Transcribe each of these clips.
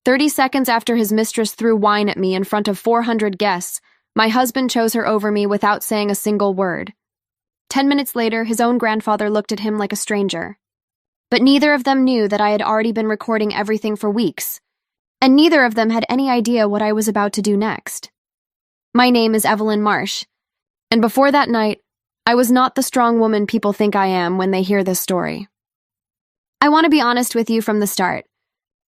30 seconds after his mistress threw wine at me in front of 400 guests, my husband chose her over me without saying a single word. 10 minutes later, his own grandfather looked at him like a stranger. But neither of them knew that I had already been recording everything for weeks, and neither of them had any idea what I was about to do next. My name is Evelyn Marsh, and before that night, I was not the strong woman people think I am when they hear this story. I want to be honest with you from the start.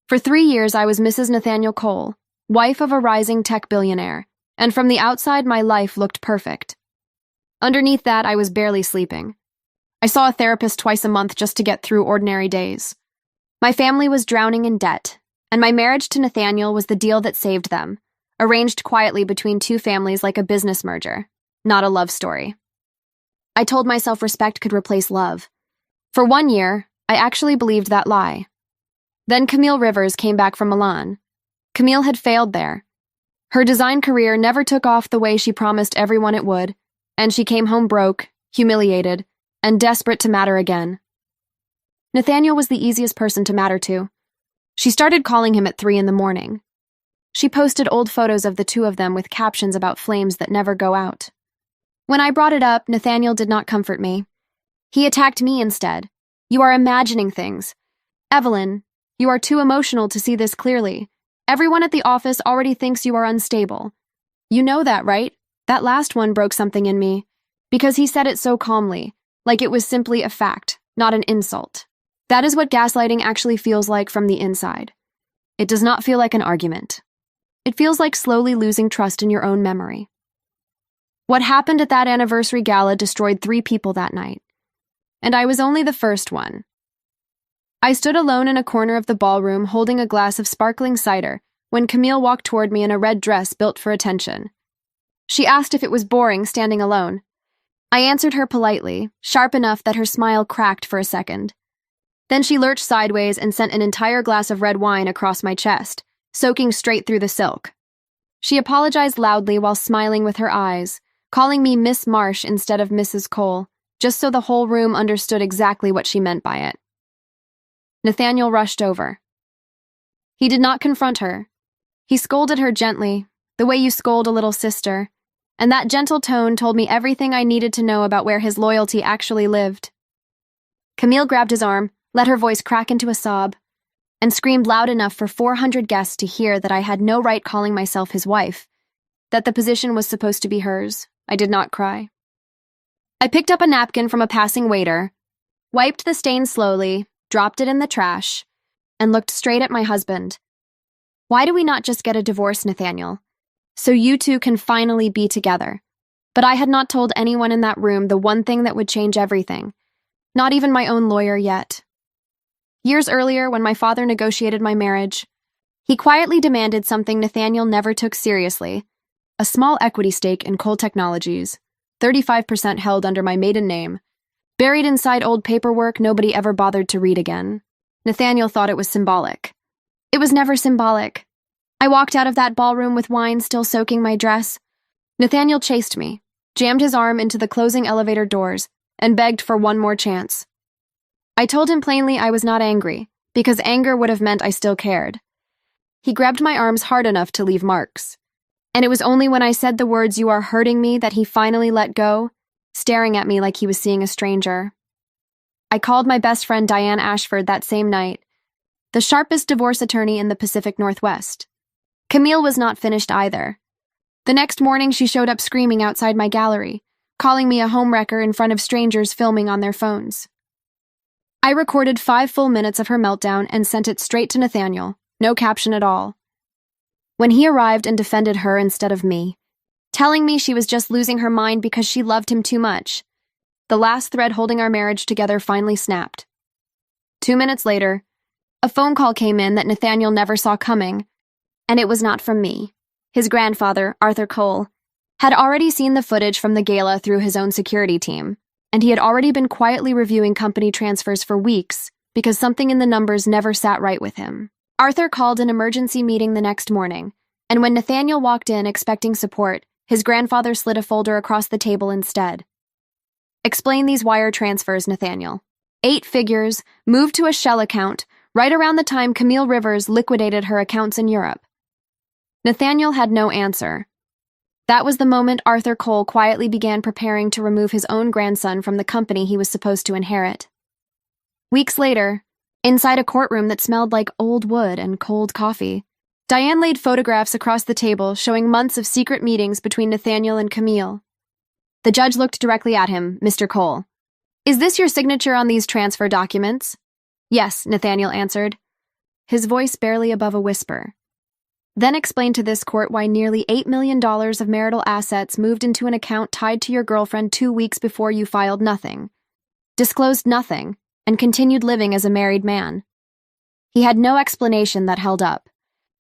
For 3 years, I was Mrs. Nathaniel Cole, wife of a rising tech billionaire, and from the outside, my life looked perfect. Underneath that, I was barely sleeping. I saw a therapist twice a month just to get through ordinary days. My family was drowning in debt, and my marriage to Nathaniel was the deal that saved them, arranged quietly between two families like a business merger, not a love story. I told myself respect could replace love. For 1 year, I actually believed that lie. Then Camille Rivers came back from Milan. Camille had failed there. Her design career never took off the way she promised everyone it would, and she came home broke, humiliated, and desperate to matter again. Nathaniel was the easiest person to matter to. She started calling him at 3 in the morning. She posted old photos of the two of them with captions about flames that never go out. When I brought it up, Nathaniel did not comfort me. He attacked me instead. You are imagining things. Evelyn, you are too emotional to see this clearly. Everyone at the office already thinks you are unstable. You know that, right? That last one broke something in me, because he said it so calmly, like it was simply a fact, not an insult. That is what gaslighting actually feels like from the inside. It does not feel like an argument. It feels like slowly losing trust in your own memory. What happened at that anniversary gala destroyed 3 people that night, and I was only the first one. I stood alone in a corner of the ballroom holding a glass of sparkling cider when Camille walked toward me in a red dress built for attention. She asked if it was boring standing alone. I answered her politely, sharp enough that her smile cracked for a second. Then she lurched sideways and sent an entire glass of red wine across my chest, soaking straight through the silk. She apologized loudly while smiling with her eyes, calling me Miss Marsh instead of Mrs. Cole, just so the whole room understood exactly what she meant by it. Nathaniel rushed over. He did not confront her. He scolded her gently, the way you scold a little sister, and that gentle tone told me everything I needed to know about where his loyalty actually lived. Camille grabbed his arm, let her voice crack into a sob, and screamed loud enough for 400 guests to hear that I had no right calling myself his wife, that the position was supposed to be hers. I did not cry. I picked up a napkin from a passing waiter, wiped the stain slowly, dropped it in the trash, and looked straight at my husband. Why do we not just get a divorce, Nathaniel? So you two can finally be together. But I had not told anyone in that room the one thing that would change everything. Not even my own lawyer yet. Years earlier, when my father negotiated my marriage, he quietly demanded something Nathaniel never took seriously: a small equity stake in Cole Technologies, 35% held under my maiden name, buried inside old paperwork nobody ever bothered to read again. Nathaniel thought it was symbolic. It was never symbolic. I walked out of that ballroom with wine still soaking my dress. Nathaniel chased me, jammed his arm into the closing elevator doors, and begged for one more chance. I told him plainly I was not angry, because anger would have meant I still cared. He grabbed my arms hard enough to leave marks. And it was only when I said the words, "You are hurting me," that he finally let go, staring at me like he was seeing a stranger. I called my best friend Diane Ashford that same night, the sharpest divorce attorney in the Pacific Northwest. Camille was not finished either. The next morning she showed up screaming outside my gallery, calling me a homewrecker in front of strangers filming on their phones. I recorded 5 full minutes of her meltdown and sent it straight to Nathaniel, no caption at all. When he arrived and defended her instead of me, telling me she was just losing her mind because she loved him too much, the last thread holding our marriage together finally snapped. 2 minutes later, a phone call came in that Nathaniel never saw coming, and it was not from me. His grandfather, Arthur Cole, had already seen the footage from the gala through his own security team, and he had already been quietly reviewing company transfers for weeks because something in the numbers never sat right with him. Arthur called an emergency meeting the next morning, and when Nathaniel walked in expecting support, his grandfather slid a folder across the table instead. "Explain these wire transfers, Nathaniel. 8 figures, moved to a shell account, right around the time Camille Rivers liquidated her accounts in Europe. Nathaniel had no answer. That was the moment Arthur Cole quietly began preparing to remove his own grandson from the company he was supposed to inherit. Weeks later, inside a courtroom that smelled like old wood and cold coffee, Diane laid photographs across the table showing months of secret meetings between Nathaniel and Camille. The judge looked directly at him, Mr. Cole. "Is this your signature on these transfer documents?" "Yes," Nathaniel answered, his voice barely above a whisper. Then explained to this court why nearly $8 million of marital assets moved into an account tied to your girlfriend 2 weeks before you filed nothing, disclosed nothing, and continued living as a married man. He had no explanation that held up.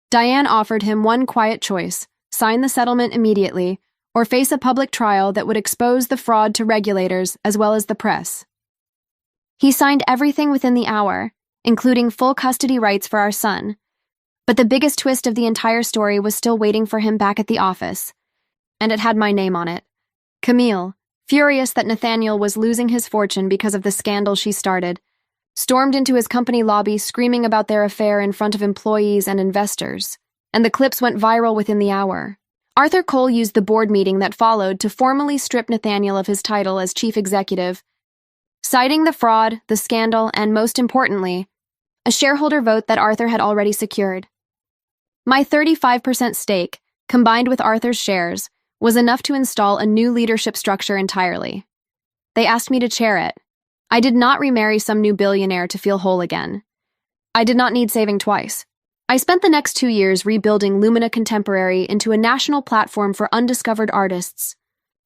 Diane offered him one quiet choice: sign the settlement immediately, or face a public trial that would expose the fraud to regulators as well as the press. He signed everything within the hour, including full custody rights for our son. But the biggest twist of the entire story was still waiting for him back at the office, and it had my name on it. Camille, furious that Nathaniel was losing his fortune because of the scandal she started, stormed into his company lobby screaming about their affair in front of employees and investors, and the clips went viral within the hour. Arthur Cole used the board meeting that followed to formally strip Nathaniel of his title as chief executive, citing the fraud, the scandal, and most importantly, a shareholder vote that Arthur had already secured. My 35% stake, combined with Arthur's shares, was enough to install a new leadership structure entirely. They asked me to chair it. I did not remarry some new billionaire to feel whole again. I did not need saving twice. I spent the next 2 years rebuilding Lumina Contemporary into a national platform for undiscovered artists,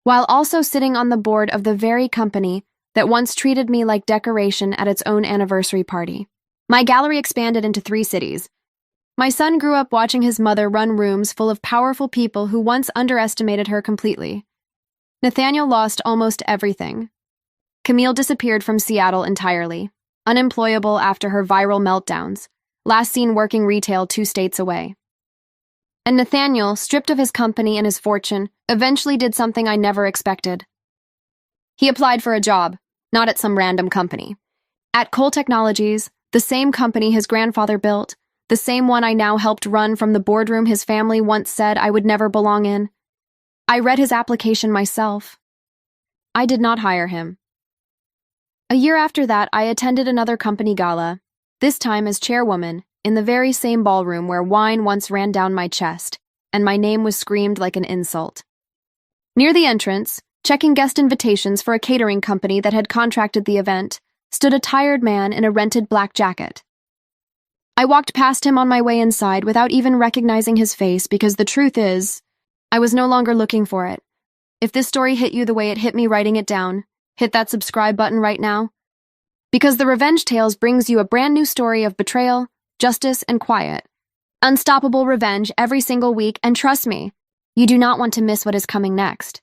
while also sitting on the board of the very company that once treated me like decoration at its own anniversary party. My gallery expanded into 3 cities. My son grew up watching his mother run rooms full of powerful people who once underestimated her completely. Nathaniel lost almost everything. Camille disappeared from Seattle entirely, unemployable after her viral meltdowns, last seen working retail 2 states away. And Nathaniel, stripped of his company and his fortune, eventually did something I never expected. He applied for a job, not at some random company. At Cole Technologies, the same company his grandfather built, the same one I now helped run from the boardroom his family once said I would never belong in. I read his application myself. I did not hire him. A year after that, I attended another company gala, this time as chairwoman, in the very same ballroom where wine once ran down my chest, and my name was screamed like an insult. Near the entrance, checking guest invitations for a catering company that had contracted the event, stood a tired man in a rented black jacket. I walked past him on my way inside without even recognizing his face because the truth is, I was no longer looking for it. If this story hit you the way it hit me writing it down, hit that subscribe button right now. Because The Revenge Tales brings you a brand new story of betrayal, justice, and quiet. Unstoppable revenge every single week, and trust me, you do not want to miss what is coming next.